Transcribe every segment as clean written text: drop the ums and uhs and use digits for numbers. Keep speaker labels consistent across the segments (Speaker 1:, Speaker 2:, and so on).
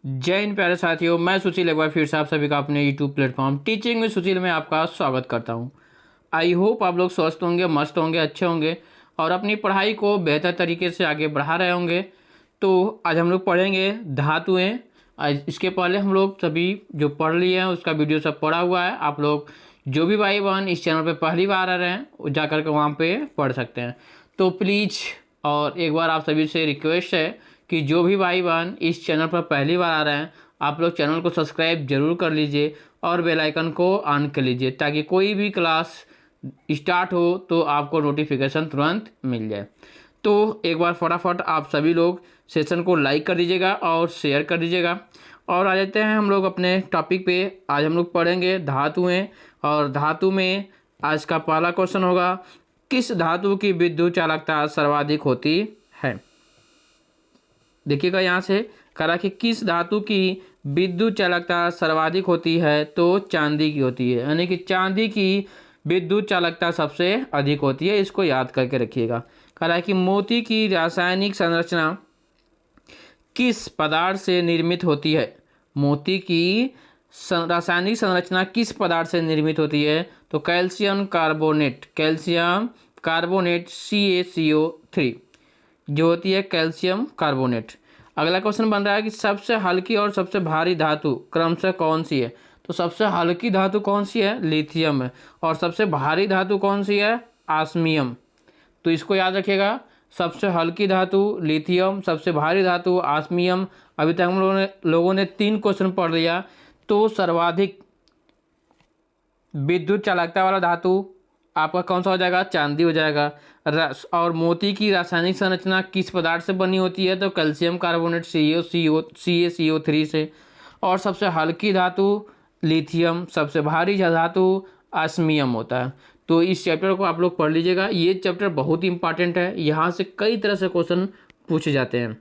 Speaker 1: जय हिंद प्यारे साथियों, मैं सुशील एक बार फिर से आप सभी का अपने यूट्यूब प्लेटफॉर्म टीचिंग में सुशील में आपका स्वागत करता हूं। आई होप आप लोग स्वस्थ होंगे, मस्त होंगे, अच्छे होंगे और अपनी पढ़ाई को बेहतर तरीके से आगे बढ़ा रहे होंगे। तो आज हम लोग पढ़ेंगे धातुएं। आज इसके पहले हम लोग सभी जो पढ़ लिए हैं उसका वीडियो सब पढ़ा हुआ है। आप लोग जो भी भाई बहन इस चैनल पर पहली बार आ रहे हैं वो जा करके वहाँ पे पढ़ सकते हैं। तो प्लीज़ और एक बार आप सभी से रिक्वेस्ट है कि जो भी भाई बहन इस चैनल पर पहली बार आ रहे हैं आप लोग चैनल को सब्सक्राइब जरूर कर लीजिए और बेल आइकन को ऑन कर लीजिए ताकि कोई भी क्लास स्टार्ट हो तो आपको नोटिफिकेशन तुरंत मिल जाए। तो एक बार फटाफट आप सभी लोग सेशन को लाइक कर दीजिएगा और शेयर कर दीजिएगा। और आ जाते हैं हम लोग अपने टॉपिक पे। आज हम लोग पढ़ेंगे धातुएं और धातु में आज का पहला क्वेश्चन होगा, किस धातु की विद्युत चालकता सर्वाधिक होती है। देखिएगा यहाँ से करा कि किस धातु की विद्युत चालकता सर्वाधिक होती है, तो चांदी की होती है, यानी कि चांदी की विद्युत चालकता सबसे अधिक होती है। इसको याद करके रखिएगा। करा कि मोती की रासायनिक संरचना किस पदार्थ से निर्मित होती है। मोती की रासायनिक संरचना किस पदार्थ से निर्मित होती है, तो calcium carbonate, calcium carbonate CaCO3 जो होती है कैल्शियम कार्बोनेट। अगला क्वेश्चन बन रहा है कि सबसे हल्की और सबसे भारी धातु क्रमशः कौन सी है। तो सबसे हल्की धातु कौन सी है, लिथियम है। और सबसे भारी धातु कौन सी है, ऑस्मियम। तो इसको याद रखिएगा, सबसे हल्की धातु लिथियम, सबसे भारी धातु ऑस्मियम। अभी तक हम लोगों ने 3 क्वेश्चन पढ़ लिया। तो सर्वाधिक विद्युत चालकता वाला धातु आपका कौन सा हो जाएगा, चांदी हो जाएगा। और मोती की रासायनिक संरचना किस पदार्थ से बनी होती है, तो कैल्शियम कार्बोनेट CaCO3 से। और सबसे हल्की धातु लिथियम, सबसे भारी धातु ऑस्मियम होता है। तो इस चैप्टर को आप लोग पढ़ लीजिएगा। ये चैप्टर बहुत ही इंपॉर्टेंट है, यहाँ से कई तरह से क्वेश्चन पूछे जाते हैं।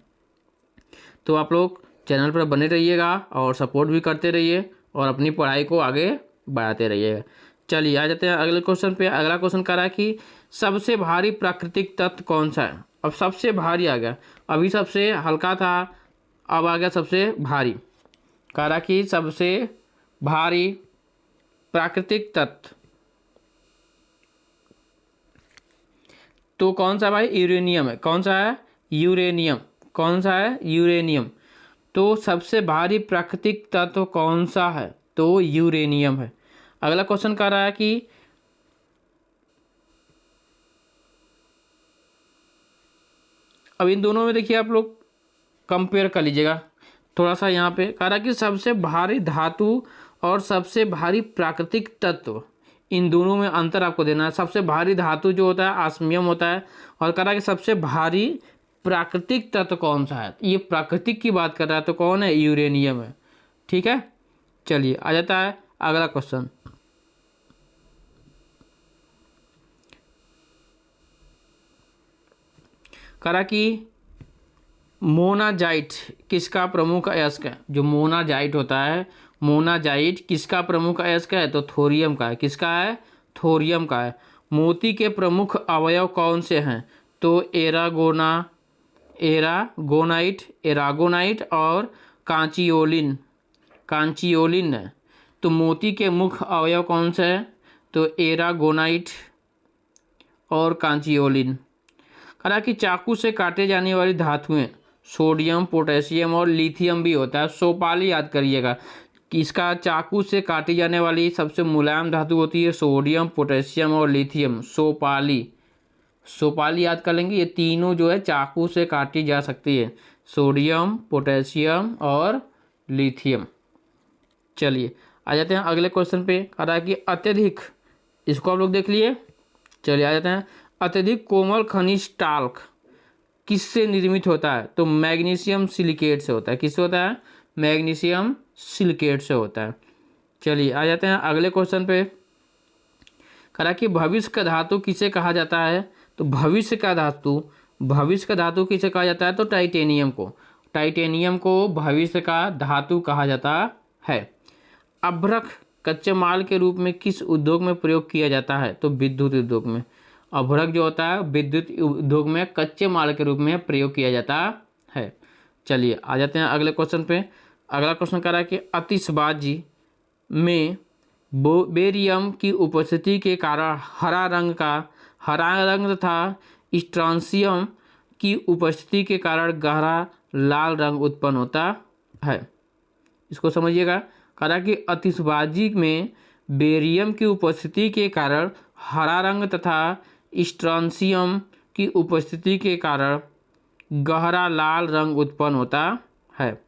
Speaker 1: तो आप लोग चैनल पर बने रहिएगा और सपोर्ट भी करते रहिए और अपनी पढ़ाई को आगे बढ़ाते रहिएगा। चलिए आ जाते हैं अगले क्वेश्चन पे। अगला क्वेश्चन कह रहा है कि सबसे भारी प्राकृतिक तत्व कौन सा है। अब सबसे भारी आ गया, अभी सबसे हल्का था, अब आ गया सबसे भारी। कह रहा कि सबसे भारी प्राकृतिक तत्व तो कौन सा भाई, यूरेनियम है। कौन सा है, यूरेनियम। कौन सा है, यूरेनियम। तो सबसे भारी प्राकृतिक तत्व कौन सा है, तो यूरेनियम है। अगला क्वेश्चन कह रहा है कि अब इन दोनों में देखिए आप लोग कंपेयर कर लीजिएगा थोड़ा सा। यहाँ पे कह रहा है कि सबसे भारी धातु और सबसे भारी प्राकृतिक तत्व, इन दोनों में अंतर आपको देना है। सबसे भारी धातु जो होता है ऑस्मियम होता है, और कह रहा है कि सबसे भारी प्राकृतिक तत्व कौन सा है। ये प्राकृतिक की बात कर रहा है तो कौन है, यूरेनियम है। ठीक है, चलिए आ जाता है अगला क्वेश्चन। करा कि मोनाजाइट किसका प्रमुख अयस्क है। जो मोनाजाइट होता है, मोनाजाइट किसका प्रमुख अयस्क है, तो थोरियम का है। किसका है, थोरियम का है। मोती के प्रमुख अवयव कौन से हैं, तो एरागोनाइट, एरागोनाइट और कांचियोलिन, कांचियोलिन है। तो मोती के मुख्य अवयव कौन से हैं, तो एरागोनाइट और कांचियोलिन। कहा कि चाकू से काटे जाने वाली धातुएं सोडियम, पोटेशियम और लिथियम भी होता है। सोपाली याद करिएगा कि इसका चाकू से काटी जाने वाली सबसे मुलायम धातु होती है सोडियम, पोटेशियम और लिथियम। सोपाली, सोपाली याद कर लेंगे। ये तीनों जो है चाकू से काटी जा सकती है, सोडियम, पोटेशियम और लिथियम। चलिए आ जाते हैं अगले क्वेश्चन पे। कह रहा है कि अत्यधिक, इसको आप लोग देख लिए। चलिए आ जाते हैं, अत्यधिक कोमल खनिज टाल्क किससे निर्मित होता है, तो मैग्नीशियम सिलिकेट से होता है। किससे होता है, मैग्नीशियम सिलिकेट से होता है। चलिए आ जाते हैं अगले क्वेश्चन पे। कहा कि भविष्य का धातु किसे कहा जाता है, तो भविष्य का धातु, भविष्य का धातु किसे कहा जाता है, तो टाइटेनियम को। टाइटेनियम को भविष्य का धातु कहा जाता है। अभ्रक कच्चे माल के रूप में किस उद्योग में प्रयोग किया जाता है, तो विद्युत उद्योग में। अभ्रक जो होता है विद्युत उद्योग में कच्चे माल के रूप में प्रयोग किया जाता है। चलिए आ जाते हैं अगले क्वेश्चन पे। अगला क्वेश्चन कह रहा है कि आतिशबाजी में बेरियम की उपस्थिति के कारण हरा रंग तथा स्ट्रांसियम की उपस्थिति के कारण गहरा लाल रंग उत्पन्न होता है। इसको समझिएगा। कह रहा है कि आतिशबाजी में बेरियम की उपस्थिति के कारण हरा रंग तथा स्ट्रांसियम की उपस्थिति के कारण गहरा लाल रंग उत्पन्न होता है।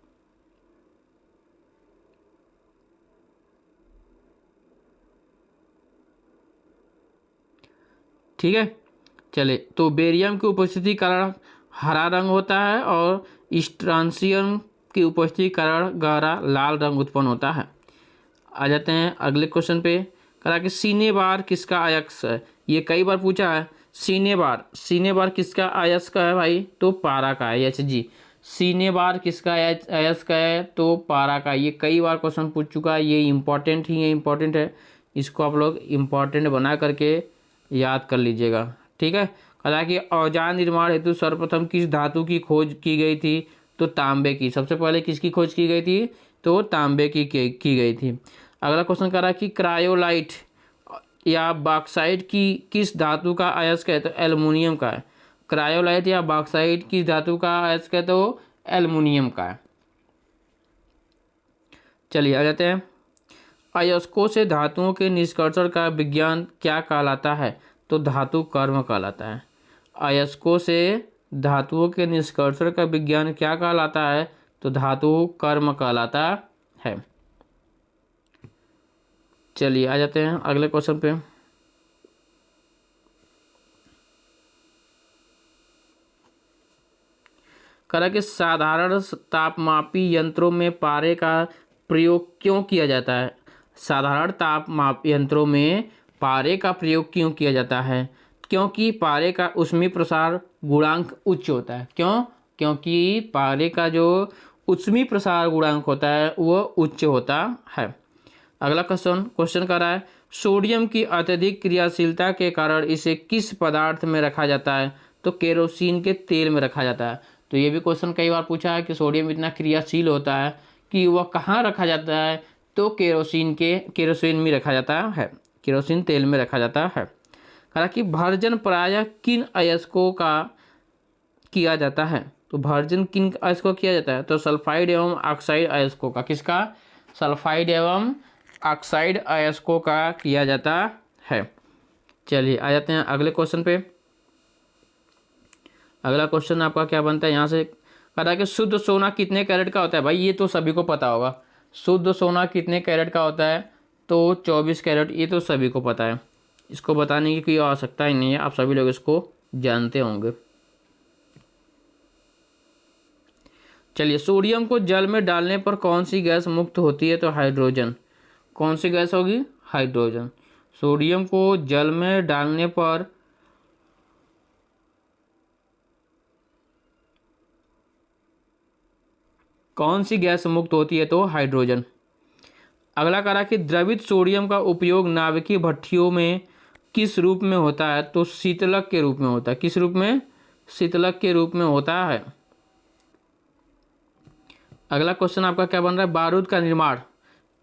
Speaker 1: ठीक है, चले तो बेरियम की उपस्थिति के कारण हरा रंग होता है और स्ट्रांसियम की उपस्थिति के कारण गहरा लाल रंग उत्पन्न होता है। आ जाते हैं अगले क्वेश्चन पे। कहा कि सीने बार किसका अयस्क है? ये कई बार पूछा है। सीने बार किसका अयस्क है भाई? तो पारा का है। Hg। सीने बार किसका अयस्क है? तो पारा का। ये कई बार क्वेश्चन पूछ चुका है, ये इम्पॉर्टेंट है। इसको आप लोग इम्पॉर्टेंट बना करके याद कर लीजिएगा। ठीक है। कहा कि औजार निर्माण हेतु सर्वप्रथम किस धातु की खोज की गई थी? तो तांबे की। सबसे पहले किसकी खोज की गई थी? तो तांबे की गई थी। अगला क्वेश्चन कह रहा है कि क्रायोलाइट या बॉक्साइट की किस धातु का अयस्क है? तो एल्युमिनियम का है। क्रायोलाइट या बॉक्साइट किस धातु का अयस्क है? तो एल्युमिनियम का है। चलिए आ जाते हैं। अयस्कों से धातुओं के निष्कर्षण का विज्ञान क्या कहलाता है? तो धातु कर्म कहलाता है। अयस्कों से धातुओं के निष्कर्षण का विज्ञान क्या कहलाता है? तो धातु कर्म कहलाता है। चलिए आ जाते हैं अगले क्वेश्चन पे। करा कि साधारण तापमापी यंत्रों में पारे का प्रयोग क्यों किया जाता है? साधारण तापमाप यंत्रों में पारे का प्रयोग क्यों किया जाता है? क्योंकि पारे का ऊष्मीय प्रसार गुणांक उच्च होता है। क्यों? क्योंकि पारे का जो ऊष्मीय प्रसार गुणांक होता है वह उच्च होता है। अगला क्वेश्चन कर रहा है सोडियम की अत्यधिक क्रियाशीलता के कारण इसे किस पदार्थ में रखा जाता है? तो केरोसिन के तेल में रखा जाता है। तो ये भी क्वेश्चन कई बार पूछा है कि सोडियम इतना क्रियाशील होता है कि वह कहाँ रखा जाता है? तो केरोसिन में रखा जाता है, केरोसिन तेल में रखा जाता है। कहा कि भर्जन प्रायः किन अयस्कों का किया जाता है? तो भर्जन किन अयस्कों किया जाता है? तो सल्फाइड एवं ऑक्साइड अयस्कों का। किसका? सल्फाइड एवं ऑक्साइड अयस्कों का किया जाता है। चलिए आ जाते हैं अगले क्वेश्चन पे। अगला क्वेश्चन आपका क्या बनता है यहाँ से? कह रहा है कि शुद्ध सोना कितने कैरेट का होता है? भाई ये तो सभी को पता होगा। शुद्ध सोना कितने कैरेट का होता है? तो 24 कैरेट। ये तो सभी को पता है, इसको बताने की कोई आवश्यकता ही नहीं है, आप सभी लोग इसको जानते होंगे। चलिए सोडियम को जल में डालने पर कौन सी गैस मुक्त होती है? तो हाइड्रोजन। कौन सी गैस होगी? हाइड्रोजन। सोडियम को जल में डालने पर कौन सी गैस मुक्त होती है? तो हाइड्रोजन। अगला कह रहा कि द्रवित सोडियम का उपयोग नाभिकीय भट्ठियों में किस रूप में होता है? तो शीतलक के रूप में होता है। किस रूप में? शीतलक के रूप में होता है। अगला क्वेश्चन आपका क्या बन रहा है? बारूद का निर्माण।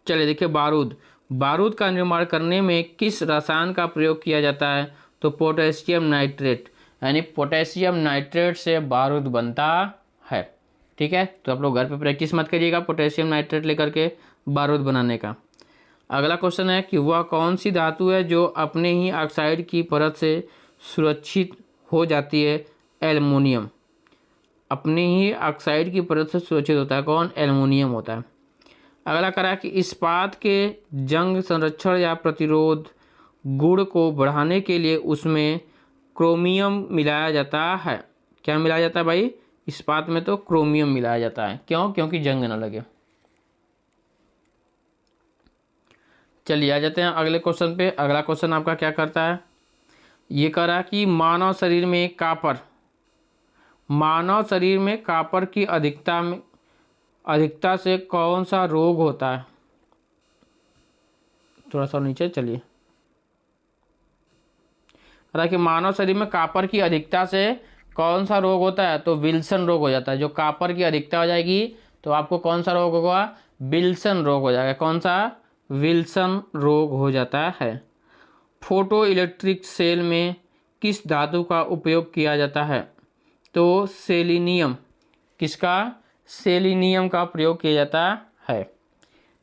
Speaker 1: चलिए देखिए बारूद का निर्माण करने में किस रसायन का प्रयोग किया जाता है? तो पोटेशियम नाइट्रेट, यानी पोटेशियम नाइट्रेट से बारूद बनता है। ठीक है, तो आप लोग घर पे प्रैक्टिस मत करिएगा पोटेशियम नाइट्रेट लेकर के बारूद बनाने का। अगला क्वेश्चन है कि वह कौन सी धातु है जो अपने ही ऑक्साइड की परत से सुरक्षित हो जाती है? एल्युमिनियम। अपने ही ऑक्साइड की परत से सुरक्षित होता है। कौन? एल्युमिनियम होता है। अगला करा कि इस्पात के जंग संरक्षण या प्रतिरोध गुण को बढ़ाने के लिए उसमें क्रोमियम मिलाया जाता है। क्या मिलाया जाता है भाई? इस्पात में तो क्रोमियम मिलाया जाता है। क्यों? क्योंकि जंग ना लगे। चलिए आ जाते हैं अगले क्वेश्चन पे। अगला क्वेश्चन आपका क्या करता है? ये कह रहा है कि मानव शरीर में कापर की अधिकता से कौन सा रोग होता है? थोड़ा सा नीचे चलिए। कह रहा है कि मानव शरीर में कापर की अधिकता से कौन सा रोग होता है? तो विल्सन रोग हो जाता है। जो कापर की अधिकता हो जाएगी तो आपको कौन सा रोग होगा? विल्सन रोग हो जाएगा। कौन सा? विल्सन रोग हो जाता है। फोटो इलेक्ट्रिक सेल में किस धातु का उपयोग किया जाता है? तो सेलिनियम। किसका? सेलिनियम का प्रयोग किया जाता है।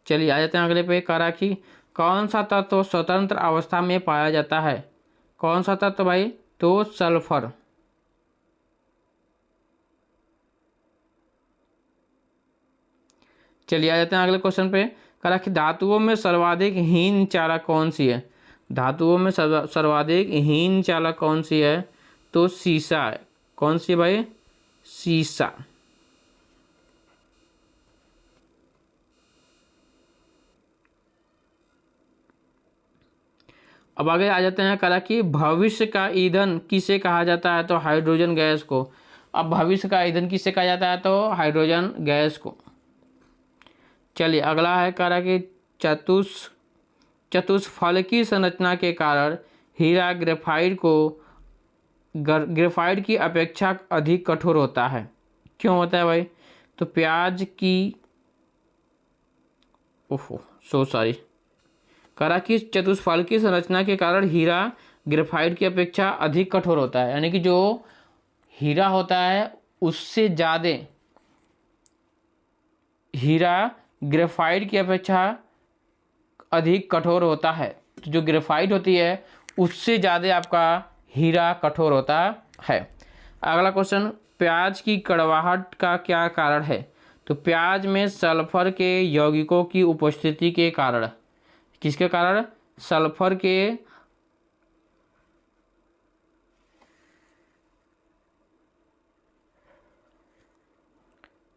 Speaker 1: चलिए आ जाते हैं अगले पे। करा कि कौन सा तत्व स्वतंत्र अवस्था में पाया जाता है? कौन सा तत्व भाई? तो सल्फर। चलिए आ जाते हैं अगले क्वेश्चन पे। करा कि धातुओं में सर्वाधिक हीन चालक कौन सी है? धातुओं में सर्वाधिक हीन चालक कौन सी है? तो सीसा है। कौन सी भाई? सीसा। अब आगे आ जाते हैं। करा कि भविष्य का ईंधन किसे कहा जाता है? तो हाइड्रोजन गैस को। अब भविष्य का ईंधन किसे कहा जाता है? तो हाइड्रोजन गैस को। चलिए अगला है। करा कि चतुष्फलकी संरचना के कारण हीरा ग्रेफाइट की अपेक्षा अधिक कठोर होता है। क्यों होता है भाई? तो प्याज की ओहो सो सॉरी करा कि चतुष्फलकी संरचना के कारण हीरा ग्रेफाइट की अपेक्षा अधिक कठोर होता है, यानी कि जो हीरा होता है उससे ज़्यादा हीरा ग्रेफाइट की अपेक्षा अधिक कठोर होता है। तो जो ग्रेफाइट होती है उससे ज़्यादा आपका हीरा कठोर होता है। अगला क्वेश्चन, प्याज की कड़वाहट का क्या कारण है? तो प्याज में सल्फर के यौगिकों की उपस्थिति के कारण। किसके कारण? सल्फर के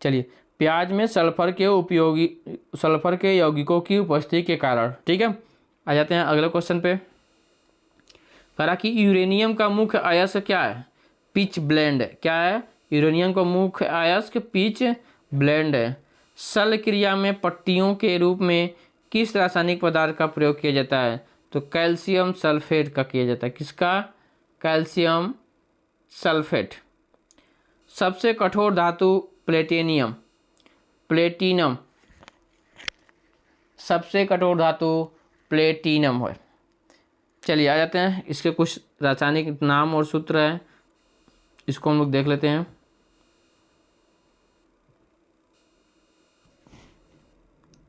Speaker 1: चलिए प्याज में सल्फर के यौगिकों की उपस्थिति के कारण। ठीक है, आ जाते हैं अगले क्वेश्चन पे। कहा कि यूरेनियम का मुख्य अयस्क क्या है? पिच ब्लेंड है। क्या है? यूरेनियम का मुख्य अयस्क पिच ब्लेंड है। सल क्रिया में पट्टियों के रूप में किस रासायनिक पदार्थ का प्रयोग किया जाता है? तो कैल्शियम सल्फेट का किया जाता है। किसका? Calcium sulphate. सबसे कठोर धातु प्लेटिनम। सबसे कठोर धातु प्लेटिनम है। चलिए आ जाते हैं, इसके कुछ रासायनिक नाम और सूत्र हैं, इसको हम लोग देख लेते हैं।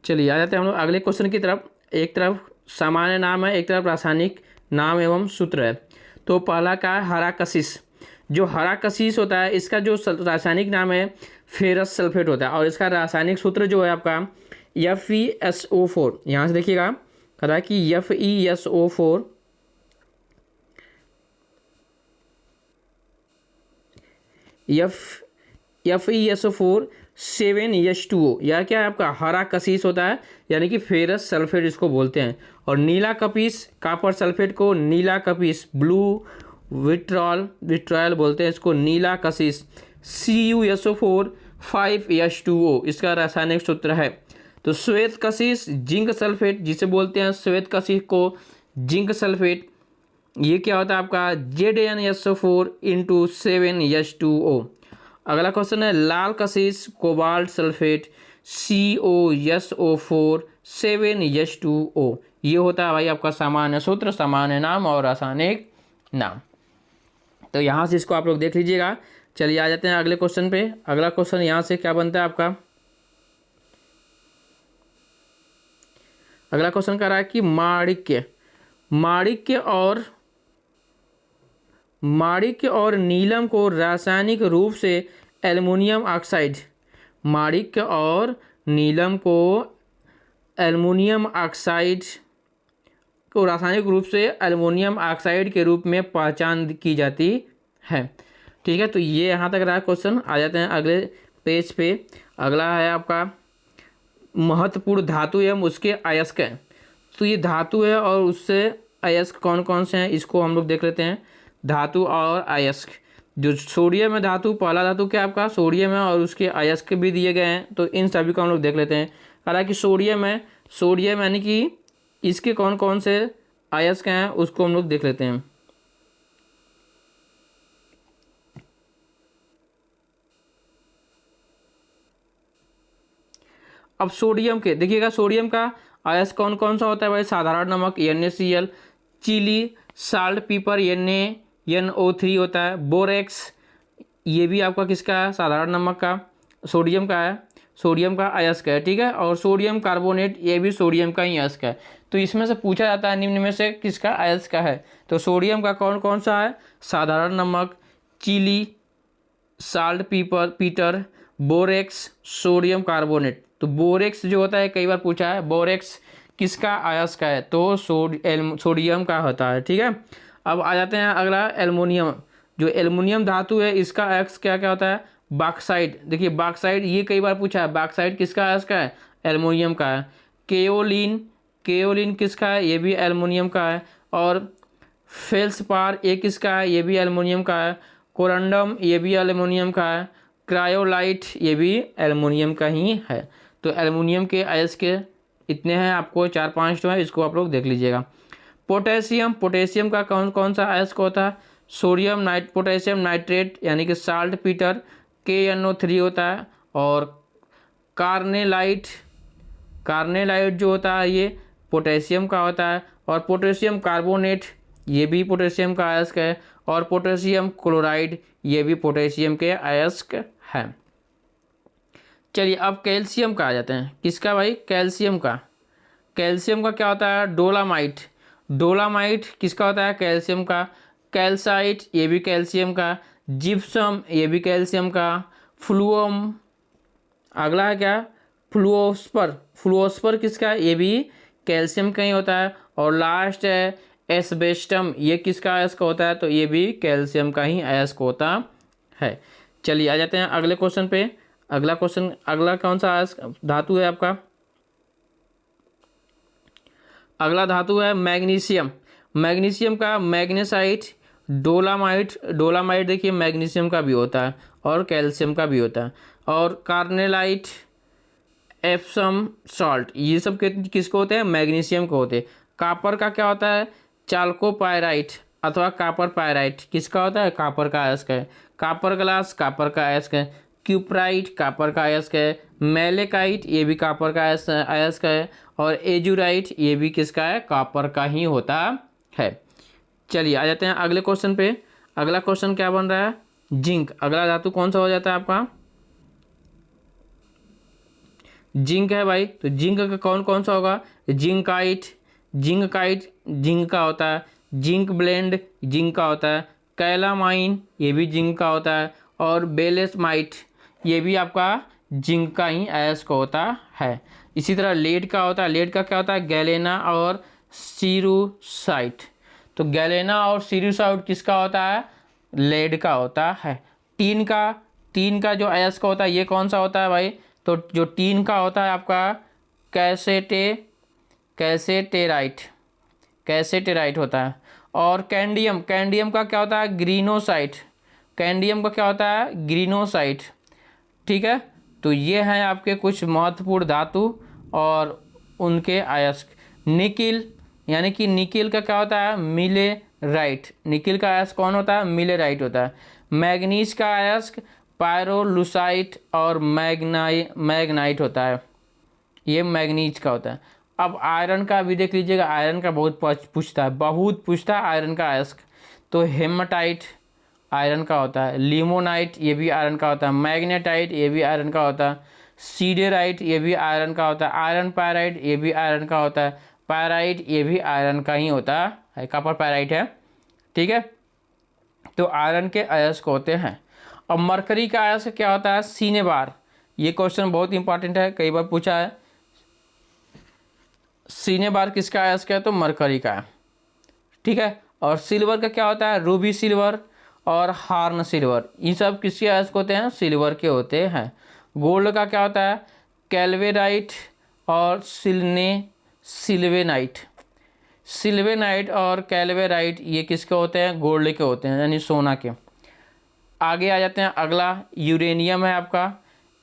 Speaker 1: चलिए आ जाते हैं हम लोग अगले क्वेश्चन की तरफ। एक तरफ सामान्य नाम है, एक तरफ रासायनिक नाम एवं सूत्र है। तो पहला का है हरा कशिश। जो हरा कशिश होता है इसका जो रासायनिक नाम है फेरस सल्फेट होता है, और इसका रासायनिक सूत्र जो है आपका FeSO4। यहाँ से देखिएगा, कह रहा है कि FeSO4 FeSO4 7H2O। यह क्या है? आपका हरा कशिश होता है, यानी कि फेरस सल्फेट इसको बोलते हैं। और नीला कपिस कॉपर सल्फेट को नीला कपिस, ब्लू विट्रॉयल बोलते हैं इसको, नीला कशिश। CuSO4 5H2O इसका रासायनिक सूत्र है। तो श्वेत कशिश जिंक सल्फेट, जिसे बोलते हैं श्वेत कशिश को जिंक सल्फेट, ये क्या होता है आपका ZnSO4 × 7H2O। अगला क्वेश्चन है लाल कशिश कोबाल्ट सल्फेट COSO4 7H2O। ये होता है भाई आपका सामान्य सूत्र, सामान्य नाम और रासायनिक नाम। तो यहाँ से इसको आप लोग देख लीजिएगा। चलिए आ जाते हैं अगले क्वेश्चन पे। अगला क्वेश्चन यहाँ से क्या बनता है आपका? अगला क्वेश्चन कह रहा है कि माणिक्य और नीलम को रासायनिक रूप से एल्युमिनियम ऑक्साइड। माणिक्य और नीलम को एल्युमिनियम ऑक्साइड को रासायनिक रूप से एल्युमिनियम ऑक्साइड के रूप में पहचान की जाती है। ठीक है, तो ये यहाँ तक रहा क्वेश्चन। आ जाते हैं अगले पेज पे। अगला है आपका महत्वपूर्ण धातु एवं उसके अयस्क हैं। तो ये धातु है और उससे अयस्क कौन कौन से हैं इसको हम लोग देख लेते हैं। धातु और अयस्क, जो सोडियम है धातु, पहला धातु क्या आपका सोडियम है और उसके अयस्क भी दिए गए हैं, तो इन सभी को हम लोग देख लेते हैं। हालांकि सोडियम है, सोडियम यानी कि इसके कौन कौन से अयस्क हैं उसको हम लोग देख लेते हैं। अब सोडियम के देखिएगा, सोडियम का अयस्क कौन कौन सा होता है भाई? साधारण नमक NaCl, chilli salt paper NaNO3 होता है, बोरेक्स ये भी आपका किसका है? साधारण नमक का, सोडियम का है, सोडियम का अयस्क है, ठीक है। और सोडियम कार्बोनेट ये भी सोडियम का ही अयस्क है। तो इसमें से पूछा जाता है निम्न में से किसका अयस्क का है? तो सोडियम का कौन कौन सा है? साधारण नमक, Chile saltpetre, borax, sodium carbonate. तो बोरेक्स जो होता है कई बार पूछा है, बोरेक्स किसका अयस्क है? तो सोडियम का होता है, ठीक है। अब आ जाते हैं अगला एल्युमिनियम। जो एल्युमिनियम धातु है इसका अयस्क क्या क्या होता है? बॉक्साइट। देखिए बॉक्साइट ये कई बार पूछा है, बॉक्साइट किसका अयस्क है? एल्युमिनियम का है। केओलिन, केओलिन किसका है? ये भी एल्युमिनियम का है। और फेल्सपार ये किसका है? ये भी एल्युमिनियम का है। कोरंडम ये भी एल्युमिनियम का है। क्रायोलाइट ये भी एल्युमिनियम का ही है। तो एल्युमिनियम के अयस्क इतने हैं, आपको 4-5 जो है इसको आप लोग देख लीजिएगा। पोटेशियम, पोटेशियम का कौन कौन सा अयस्क होता है? पोटेशियम नाइट्रेट यानी कि साल्ट पीटर KNO3 होता है। और कार्नेलाइट, कार्नेलाइट जो होता है ये पोटेशियम का होता है। और पोटेशियम कार्बोनेट ये भी पोटेशियम का अयस्क है। और पोटेशियम क्लोराइड ये भी पोटेशियम के अयस्क है। चलिए अब कैल्शियम का आ जाते हैं। किसका भाई? कैल्शियम का। कैल्शियम का क्या होता है? डोलामाइट, डोलामाइट किसका होता है? कैल्शियम का। कैल्साइट ये भी कैल्शियम का। जिप्सम ये भी कैल्शियम का। फ्लूअम, अगला है क्या? फ्लूओस्पर, फ्लूओस्पर किसका है? ये भी कैल्शियम का ही होता है। और लास्ट है एस्बेस्टम, ये किसका अयस्क होता है? तो ये भी कैल्शियम का ही अयस्क होता है। चलिए आ जाते हैं अगले क्वेश्चन पे। अगला क्वेश्चन, अगला कौन सा अयस्क धातु है आपका? अगला धातु है मैग्नीशियम। मैग्नीशियम का मैग्नेसाइट, डोलामाइट, डोलामाइट देखिए मैग्नीशियम का भी होता है और कैल्शियम का भी होता है। और कार्नेलाइट, एप्सम सॉल्ट ये सब किसको होते हैं? मैग्नीशियम को होते हैं। कापर का क्या होता है? चाल्कोपायराइट अथवा कापर पायराइट किसका होता है? कापर का अयस्क है। कापर ग्लास कापर का अयस्क है। क्यूप्राइट कापर का अयस्क है। मेलेकाइट ये भी कापर का अयस्क है। और एजुराइट ये भी किसका है? कापर का ही होता है। चलिए आ जाते हैं अगले क्वेश्चन पे। अगला क्वेश्चन क्या बन रहा है? जिंक। अगला धातु कौन सा हो जाता है आपका? जिंक है भाई। तो जिंक का कौन कौन सा होगा? जिंकाइट, जिंकाइट जिंक का होता है। जिंक ब्लेंड जिंक का होता है। कैलामाइन ये भी जिंक का होता है। और बेलेसमाइट ये भी आपका जिंक का ही अयस्क होता है। इसी तरह लेड का होता है। लेड का क्या होता है? गैलेना और सीरूसाइट। तो गैलेना और सीरूसाइट किसका होता है? लेड का होता है। टीन का, टीन का जो अयस्क होता है ये कौन सा होता है भाई? तो जो टीन का होता है आपका कैसेटेराइट, कैसेटेराइट होता है। और कैंडियम, कैंडियम का क्या होता है? ग्रीनोसाइट, कैंडियम का क्या होता है? ग्रीनोसाइट, ठीक है। तो ये हैं आपके कुछ महत्वपूर्ण धातु और उनके अयस्क। निकिल यानी कि निकिल का क्या होता है? मिलेराइट, निकिल का अयस्क कौन होता है? मिलेराइट होता है। मैग्नीज का अयस्क पायरोलुसाइट और मैग्नाइट होता है, ये मैग्नीज का होता है। अब आयरन का भी देख लीजिएगा, आयरन का बहुत पूछता है, बहुत पूछता है आयरन का अयस्क। तो हेमाटाइट आयरन का होता है। लिमोनाइट ये भी आयरन का होता है। मैग्नेटाइट ये भी आयरन का होता है। सीडेराइट ये भी आयरन का होता है। आयरन पायराइट ये भी आयरन का होता है। पायराइट ये भी आयरन का ही होता है, कॉपर पायराइट है, ठीक है। तो आयरन के अयस्क होते हैं। अब मरकरी का अयस्क क्या होता है? सिनेबार। ये क्वेश्चन बहुत इंपॉर्टेंट है, कई बार पूछा है। सिनेबार किसका अयस्क है? तो मरकरी का है, ठीक है। और सिल्वर का क्या होता है? रूबी सिल्वर और हार्न सिल्वर, ये सब किसके अयस्क होते हैं? सिल्वर के होते हैं। गोल्ड का क्या होता है? कैल्वेराइट और सिल्वेनाइट, सिल्वेनाइट और कैल्वेराइट ये किसके होते हैं? गोल्ड के होते हैं, यानी सोना के। आगे आ जाते हैं। अगला यूरेनियम है आपका।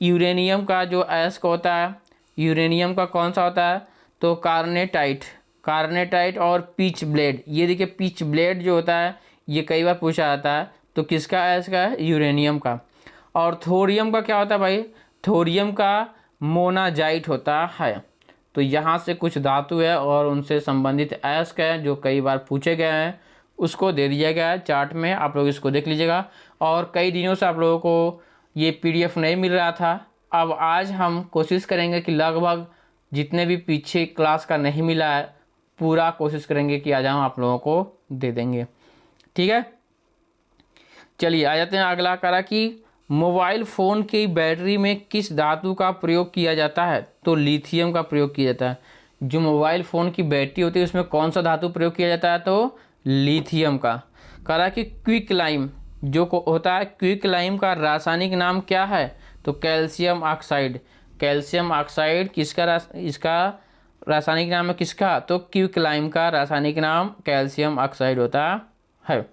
Speaker 1: यूरेनियम का जो अयस्क होता है, यूरेनियम का कौन सा होता है? तो कार्नेटाइट, कार्नेटाइट और पिच ब्लेड। ये देखिए पिच ब्लेड जो होता है ये कई बार पूछा जाता है। तो किसका अयस्क है? यूरेनियम का। और थोरियम का क्या होता है भाई? थोरियम का मोनाजाइट होता है। तो यहाँ से कुछ धातु है और उनसे संबंधित अयस्क है जो कई बार पूछे गए हैं, उसको दे दिया गया है चार्ट में, आप लोग इसको देख लीजिएगा। और कई दिनों से आप लोगों को ये पीडीएफ नहीं मिल रहा था, अब आज हम कोशिश करेंगे कि लगभग जितने भी पीछे क्लास का नहीं मिला है पूरा कोशिश करेंगे कि आज हम आप लोगों को दे देंगे। ठीक है, चलिए आ जाते हैं अगला। करा कि मोबाइल फ़ोन की बैटरी में किस धातु का प्रयोग किया जाता है? तो लिथियम का प्रयोग किया जाता है। जो मोबाइल फ़ोन की बैटरी होती है उसमें कौन सा धातु प्रयोग किया जाता है? तो लिथियम का। करा कि क्विक लाइम जो होता है, क्विक लाइम का रासायनिक नाम क्या है? तो कैल्शियम ऑक्साइड। कैल्शियम ऑक्साइड किसका इसका रासायनिक नाम है किसका? तो क्विक लाइम का रासायनिक नाम कैल्शियम ऑक्साइड होता है।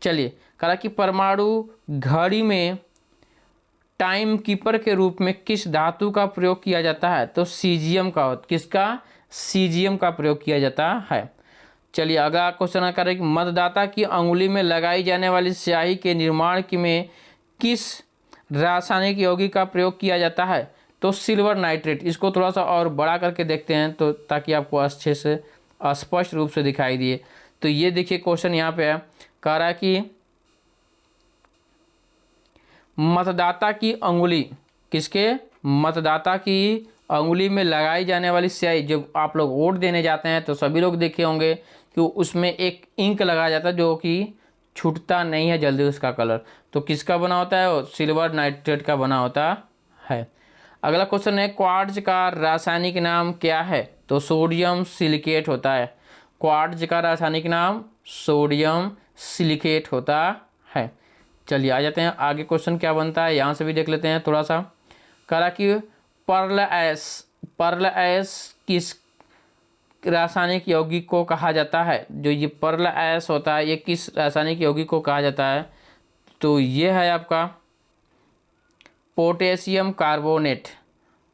Speaker 1: चलिए, कहा कि परमाणु घड़ी में टाइम कीपर के रूप में किस धातु का प्रयोग किया जाता है? तो सीजियम का। किसका? सीजियम का प्रयोग किया जाता है। चलिए अगला क्वेश्चन करें कि मतदाता की अंगुली में लगाई जाने वाली स्याही के निर्माण में किस रासायनिक यौगिक का प्रयोग किया जाता है? तो सिल्वर नाइट्रेट। इसको थोड़ा सा और बड़ा करके देखते हैं तो ताकि आपको अच्छे से स्पष्ट रूप से दिखाई दिए। तो ये देखिए क्वेश्चन यहाँ पे है, कह रहा है कि मतदाता की अंगुली, किसके? मतदाता की अंगुली में लगाई जाने वाली स्याही, जब आप लोग वोट देने जाते हैं तो सभी लोग देखे होंगे कि उसमें एक इंक लगाया जाता है जो कि छूटता नहीं है जल्दी उसका कलर। तो किसका बना होता है? वो सिल्वर नाइट्रेट का बना होता है। अगला क्वेश्चन है, क्वार्ट्ज का रासायनिक नाम क्या है? तो सोडियम सिलिकेट होता है। क्वार्ट्ज का रासायनिक नाम सोडियम सिलिकेट होता है। चलिए आ जाते हैं आगे, क्वेश्चन क्या बनता है यहाँ से भी देख लेते हैं थोड़ा सा। कहा कि पर्ल ऐश किस रासायनिक यौगिक को कहा जाता है? जो ये पर्ल ऐश होता है ये किस रासायनिक यौगिक को कहा जाता है? तो ये है आपका पोटेशियम कार्बोनेट।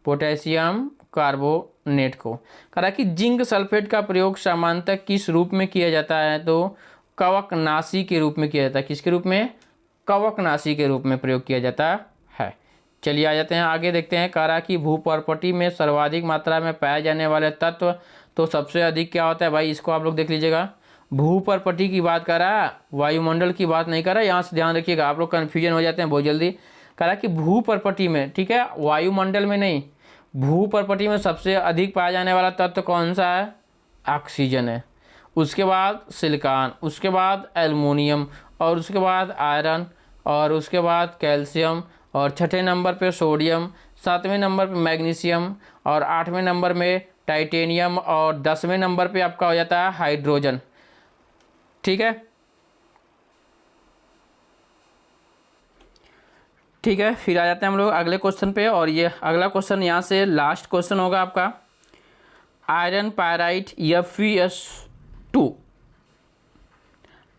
Speaker 1: पोटेशियम कार्बोनेट को। कहा कि जिंक सल्फेट का प्रयोग सामान्यतः किस रूप में किया जाता है? तो कवकनाशी के रूप में किया जाता है। किसके रूप में? कवकनाशी के रूप में प्रयोग किया जाता है। चलिए आ जाते हैं आगे, देखते हैं। कह रहा कि भूपर्पटी में सर्वाधिक मात्रा में पाए जाने वाले तत्व, तो सबसे अधिक क्या होता है भाई? इसको आप लोग देख लीजिएगा। भूपर्पटी की बात कर रहा है, वायुमंडल की बात नहीं कर रहा है। यहाँ से ध्यान रखिएगा, आप लोग कन्फ्यूजन हो जाते हैं बहुत जल्दी। कह रहा कि भूपर्पटी में, ठीक है, वायुमंडल में नहीं, भूपर्पटी में सबसे अधिक पाया जाने वाला तत्व कौन सा है? ऑक्सीजन है। उसके बाद सिलिकॉन, उसके बाद एल्युमिनियम, और उसके बाद आयरन, और उसके बाद कैल्शियम, और छठे नंबर पे सोडियम, सातवें नंबर पे मैग्नीशियम, और आठवें नंबर में टाइटेनियम, और 10वें नंबर पे आपका हो जाता है हाइड्रोजन। ठीक है, ठीक है, फिर आ जाते हैं हम लोग अगले क्वेश्चन पे। और ये अगला क्वेश्चन यहाँ से लास्ट क्वेश्चन होगा आपका। Iron pyrite FeS2,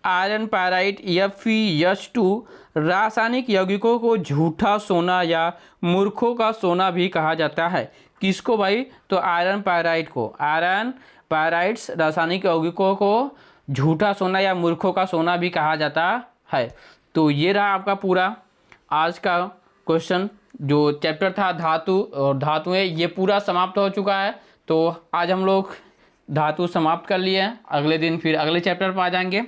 Speaker 1: iron pyrite FeS2 रासायनिक यौगिकों को झूठा सोना या मूर्खों का सोना भी कहा जाता है। किसको भाई? तो आयरन पायराइट को। आयरन पायराइट्स रासायनिक यौगिकों को झूठा सोना या मूर्खों का सोना भी कहा जाता है। तो ये रहा आपका पूरा आज का क्वेश्चन। जो चैप्टर था धातु और धातुएं, ये पूरा समाप्त हो चुका है। तो आज हम लोग धातु समाप्त कर लिए हैं, अगले दिन फिर अगले चैप्टर पर आ जाएंगे।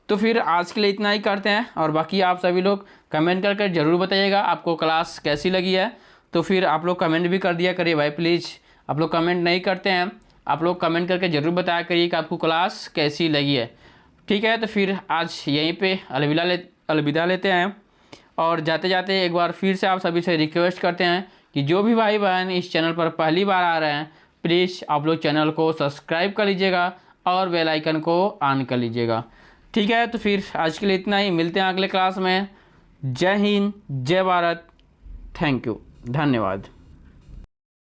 Speaker 1: तो फिर आज के लिए इतना ही करते हैं, और बाकी आप सभी लोग कमेंट करके ज़रूर बताइएगा आपको क्लास कैसी लगी है। तो फिर आप लोग कमेंट भी कर दिया करिए भाई, प्लीज़। आप लोग कमेंट नहीं करते हैं, आप लोग कमेंट करके ज़रूर बताया करिए कि आपको क्लास कैसी लगी है। ठीक है, तो फिर आज यहीं पे अलविदा लेते हैं। और जाते जाते एक बार फिर से आप सभी से रिक्वेस्ट करते हैं कि जो भी भाई बहन इस चैनल पर पहली बार आ रहे हैं, प्लीज़ आप लोग चैनल को सब्सक्राइब कर लीजिएगा और बेल आइकन को ऑन कर लीजिएगा। ठीक है, तो फिर आज के लिए इतना ही, मिलते हैं अगले क्लास में। जय हिंद, जय भारत, थैंक यू, धन्यवाद।